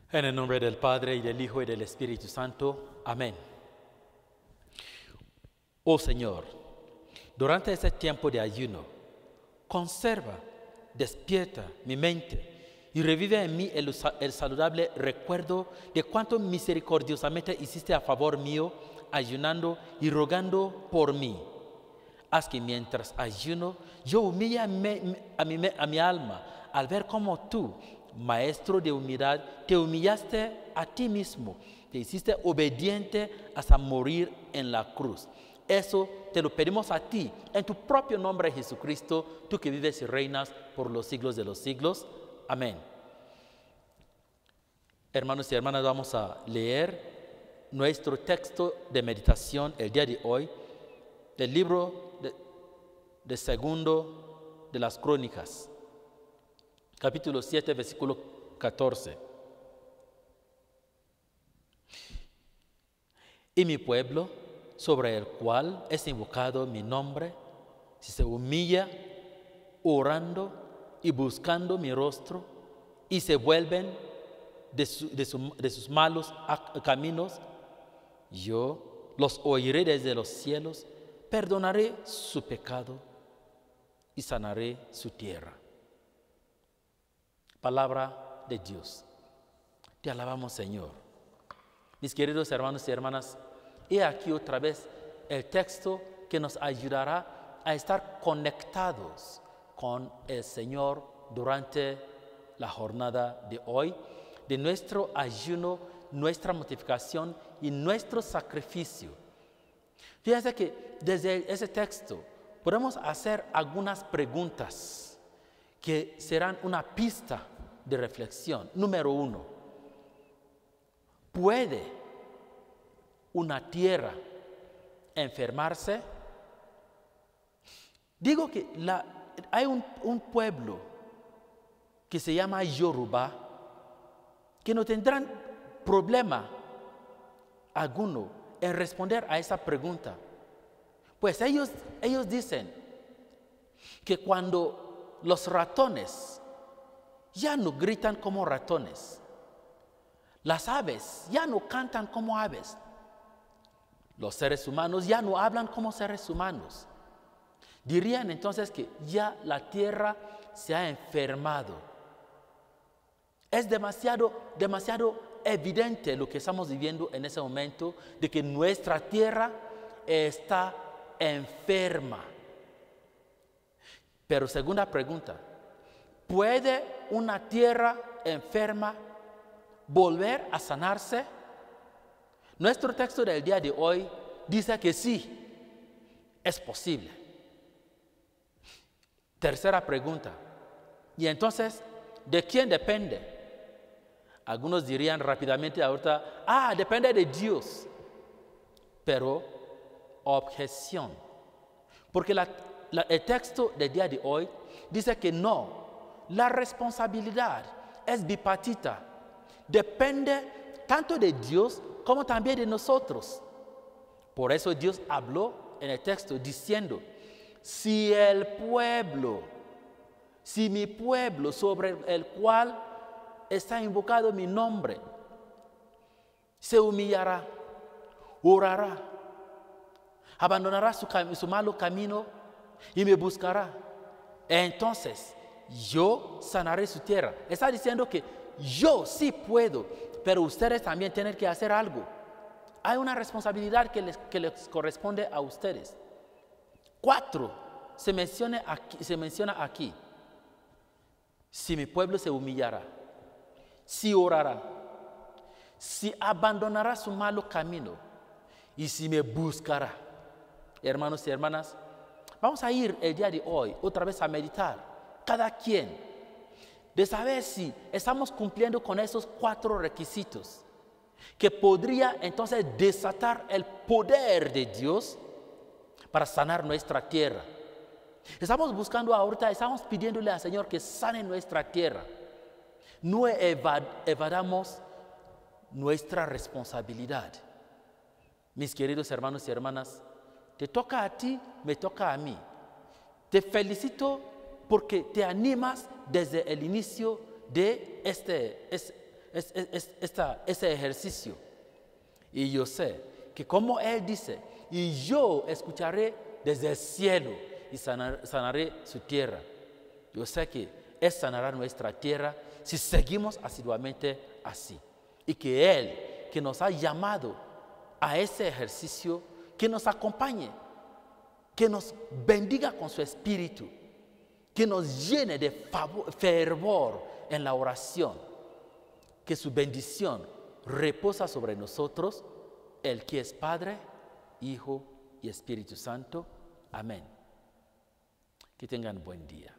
En el nombre del Padre, y del Hijo, y del Espíritu Santo. Amén. Oh Señor, durante este tiempo de ayuno, conserva, despierta mi mente y revive en mí el saludable recuerdo de cuánto misericordiosamente hiciste a favor mío, ayunando y rogando por mí. Haz que mientras ayuno, yo humille a mi alma al ver cómo tú, Maestro de humildad, te humillaste a ti mismo, te hiciste obediente hasta morir en la cruz. Eso te lo pedimos a ti, en tu propio nombre, Jesucristo, tú que vives y reinas por los siglos de los siglos. Amén. Hermanos y hermanas, vamos a leer nuestro texto de meditación el día de hoy, del libro de Segundo de las Crónicas, capítulo 7, versículo 14. Y mi pueblo, sobre el cual es invocado mi nombre, si se humilla, orando y buscando mi rostro, y se vuelven de sus malos caminos, yo los oiré desde los cielos, perdonaré su pecado y sanaré su tierra. Palabra de Dios. Te alabamos, Señor. Mis queridos hermanos y hermanas, he aquí otra vez el texto que nos ayudará a estar conectados con el Señor durante la jornada de hoy, de nuestro ayuno, nuestra mortificación y nuestro sacrificio. Fíjense que desde ese texto podemos hacer algunas preguntas que serán una pista de reflexión. Número 1, ¿puede una tierra enfermarse? Digo que hay un pueblo que se llama Yoruba que no tendrán problema alguno en responder a esa pregunta. Pues ellos dicen que cuando los ratones ya no gritan como ratones, las aves ya no cantan como aves, los seres humanos ya no hablan como seres humanos, dirían entonces que ya la tierra se ha enfermado. Es demasiado evidente lo que estamos viviendo en ese momento, de que nuestra tierra está enferma. Pero segunda pregunta, ¿puede una tierra enferma volver a sanarse? Nuestro texto del día de hoy dice que sí, es posible. Tercera pregunta, ¿y entonces de quién depende? Algunos dirían rápidamente ahorita, depende de Dios. Pero, objeción. Porque el texto del día de hoy dice que no, la responsabilidad es bipartita. Depende tanto de Dios como también de nosotros. Por eso Dios habló en el texto diciendo, si mi pueblo sobre el cual está invocado mi nombre, se humillará, orará, abandonará su malo camino y me buscará, entonces yo sanaré su tierra. Está diciendo que yo sí puedo, pero ustedes también tienen que hacer algo. Hay una responsabilidad que les corresponde a ustedes. 4, se menciona aquí. Si mi pueblo se humillará, si orará, si abandonará su malo camino y si me buscará. Hermanos y hermanas, vamos a ir el día de hoy otra vez a meditar, cada quien, de saber si estamos cumpliendo con esos 4 requisitos que podría entonces desatar el poder de Dios para sanar nuestra tierra. Estamos buscando ahorita, estamos pidiéndole al Señor que sane nuestra tierra. No evadamos nuestra responsabilidad. Mis queridos hermanos y hermanas, te toca a ti, me toca a mí. Te felicito porque te animas desde el inicio de ese ejercicio. Y yo sé que como Él dice, y yo escucharé desde el cielo y sanaré su tierra. Yo sé que Él sanará nuestra tierra si seguimos asiduamente así. Y que Él, que nos ha llamado a ese ejercicio, que nos acompañe, que nos bendiga con su espíritu, que nos llene de fervor en la oración, que su bendición reposa sobre nosotros, el que es Padre, Hijo y Espíritu Santo. Amén. Que tengan buen día.